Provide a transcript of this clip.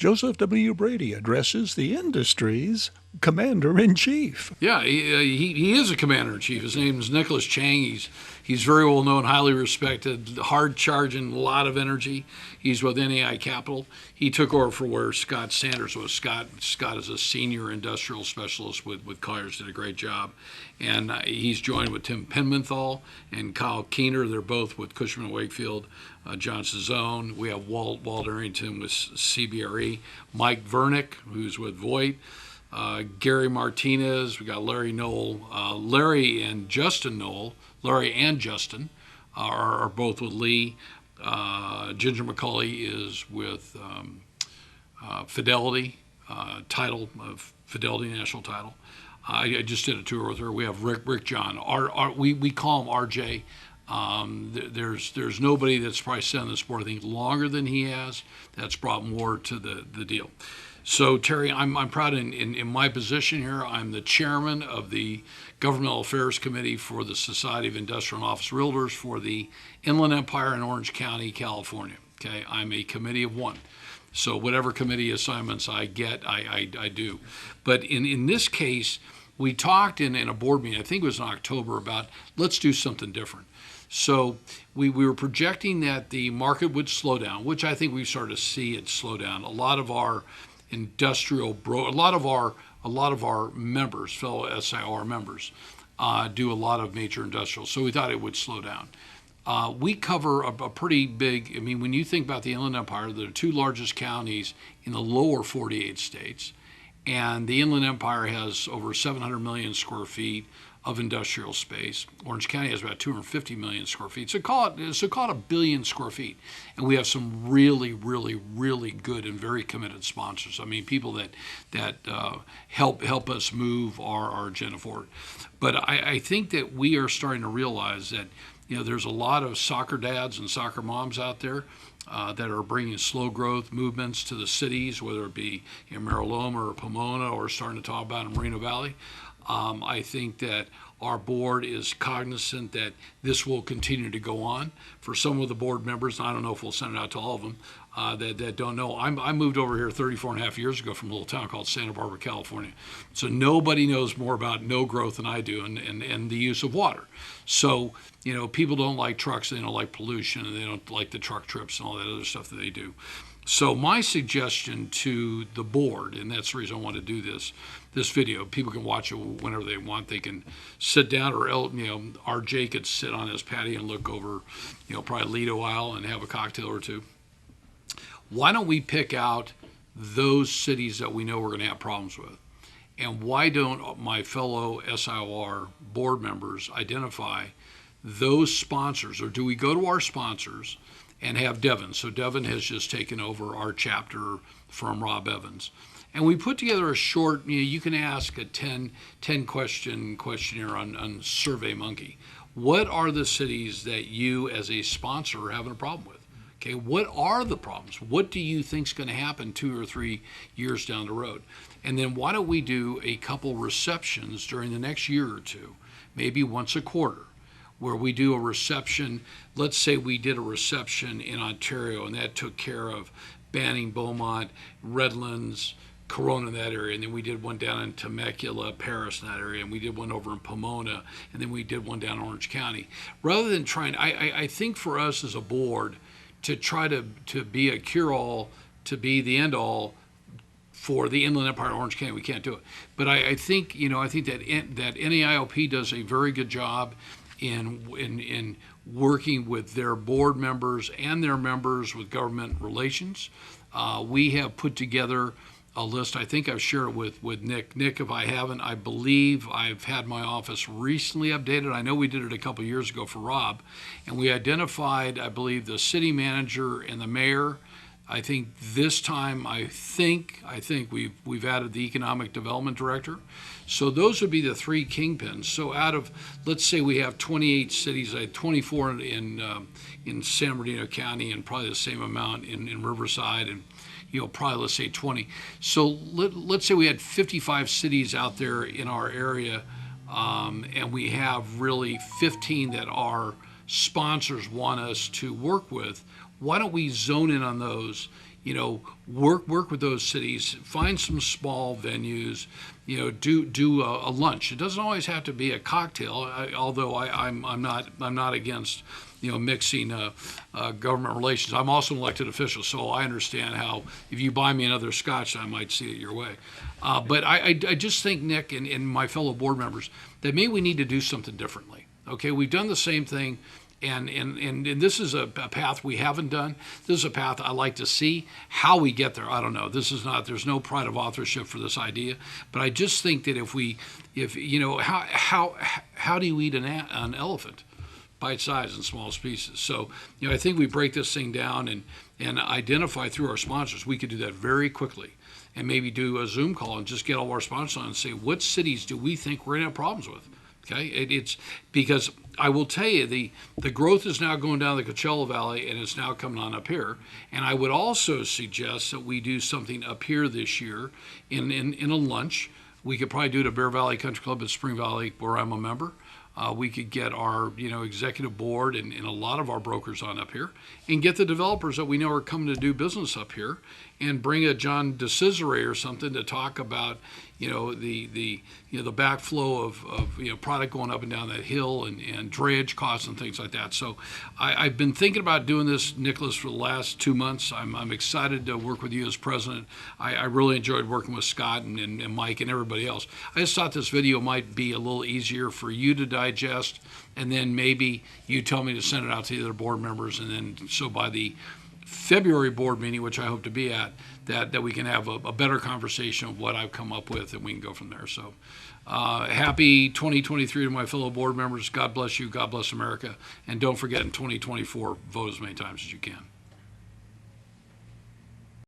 Joseph W. Brady addresses the industry's commander-in-chief. Yeah, he is a commander-in-chief. His name is Nicholas Chang. He's very well known, highly respected, hard charging, a lot of energy. He's with NAI Capital. He took over for where Scott Sanders was. Scott is a senior industrial specialist with Colliers, did a great job. And he's joined with Tim Penmenthal and Kyle Keener. They're both with Cushman & Wakefield, John Cezone. We have Walt Arrington with CBRE. Mike Vernick, who's with Voight. Gary Martinez, we got Larry Knoll. Larry and Justin are both with Lee. Ginger McCauley is with Fidelity, Fidelity National Title. I just did a tour with her. We have Rick John. We call him RJ. There's nobody that's probably sat on this board, I think, longer than he has. That's brought more to the deal. So, Terry, I'm proud in my position here. I'm the chairman of the Governmental Affairs Committee for the Society of Industrial and Office Realtors for the Inland Empire in Orange County, California. Okay, I'm a committee of one. So whatever committee assignments I get, I do. But in this case, we talked in a board meeting, I think it was in October, about let's do something different. So we were projecting that the market would slow down, which I think we started to see it slow down. A lot of our a lot of our members, fellow SIR members, do a lot of major industrial. So we thought it would slow down. We cover a pretty big, I mean, when you think about the Inland Empire, the two largest counties in the lower 48 states, and the Inland Empire has over 700 million square feet of industrial space. Orange County has about 250 million square feet. So call it a billion square feet. And we have some really, really, really good and very committed sponsors. I mean, people that help us move our agenda forward. But I think that we are starting to realize that there's a lot of soccer dads and soccer moms out there that are bringing slow growth movements to the cities, whether it be in Mariloma or Pomona or starting to talk about in Moreno Valley. I think that our board is cognizant that this will continue to go on. For some of the board members, I don't know if we'll send it out to all of them, that don't know, I moved over here 34 and a half years ago from a little town called Santa Barbara, California. So nobody knows more about no growth than I do and the use of water. So, people don't like trucks, they don't like pollution, and they don't like the truck trips and all that other stuff that they do. So my suggestion to the board, and that's the reason I want to do this video, people can watch it whenever they want. They can sit down, or RJ could sit on his patio and look over, probably Lido Isle and have a cocktail or two. Why don't we pick out those cities that we know we're going to have problems with? And why don't my fellow SIR board members identify those sponsors, or do we go to our sponsors and have Devin? So Devin has just taken over our chapter from Rob Evans. And we put together a short, you can ask a 10 question questionnaire on SurveyMonkey. What are the cities that you as a sponsor are having a problem with? Okay, what are the problems? What do you think is going to happen 2 or 3 years down the road? And then why don't we do a couple receptions during the next year or two, maybe once a quarter, where we do a reception. Let's say we did a reception in Ontario, and that took care of Banning, Beaumont, Redlands, Corona in that area, and then we did one down in Temecula, Paris in that area, and we did one over in Pomona, and then we did one down in Orange County. Rather than trying, I think for us as a board to try to be a cure-all, to be the end-all for the Inland Empire and Orange County, we can't do it. But I think that NAIOP does a very good job in working with their board members and their members with government relations. We have put together a list. I think I've shared it with Nick. Nick, if I haven't, I believe I've had my office recently updated. I know we did it a couple years ago for Rob, and we identified, I believe, the city manager and the mayor. I think this time, I think we've added the economic development director. So those would be the three kingpins. So out of, let's say we have 28 cities, I had 24 in San Bernardino County, and probably the same amount in Riverside, and probably let's say 20. So let's say we had 55 cities out there in our area, and we have really 15 that our sponsors want us to work with. why don't we zone in on those? Work with those cities, find some small venues, do a lunch. It doesn't always have to be a cocktail, although I'm not against mixing government relations. I'm also an elected official, so I understand how if you buy me another scotch, I might see it your way. But I just think, Nick, and my fellow board members, that maybe we need to do something differently. Okay, we've done the same thing. And this is a path we haven't done. This is a path I like to see. How we get there, I don't know. There's no pride of authorship for this idea. But I just think that how do you eat an elephant? Bite size in small pieces. So, I think we break this thing down and identify through our sponsors. We could do that very quickly and maybe do a Zoom call and just get all our sponsors on and say, what cities do we think we're going to have problems with? Okay, it's because I will tell you the growth is now going down the Coachella Valley and it's now coming on up here. And I would also suggest that we do something up here this year in a lunch. We could probably do it at Bear Valley Country Club at Spring Valley, where I'm a member. We could get our executive board and a lot of our brokers on up here and get the developers that we know are coming to do business up here and bring a John DeCesare or something to talk about the backflow of product going up and down that hill and drayage costs and things like that. So I've been thinking about doing this, Nicholas, for the last 2 months. I'm excited to work with you as president. I really enjoyed working with Scott and Mike and everybody else. I just thought this video might be a little easier for you to digest, and then maybe you tell me to send it out to the other board members, and then so by the February board meeting, which I hope to be at, that we can have a better conversation of what I've come up with, and we can go from there. So happy 2023 to my fellow board members. God bless you. God bless America. And don't forget, in 2024, vote as many times as you can.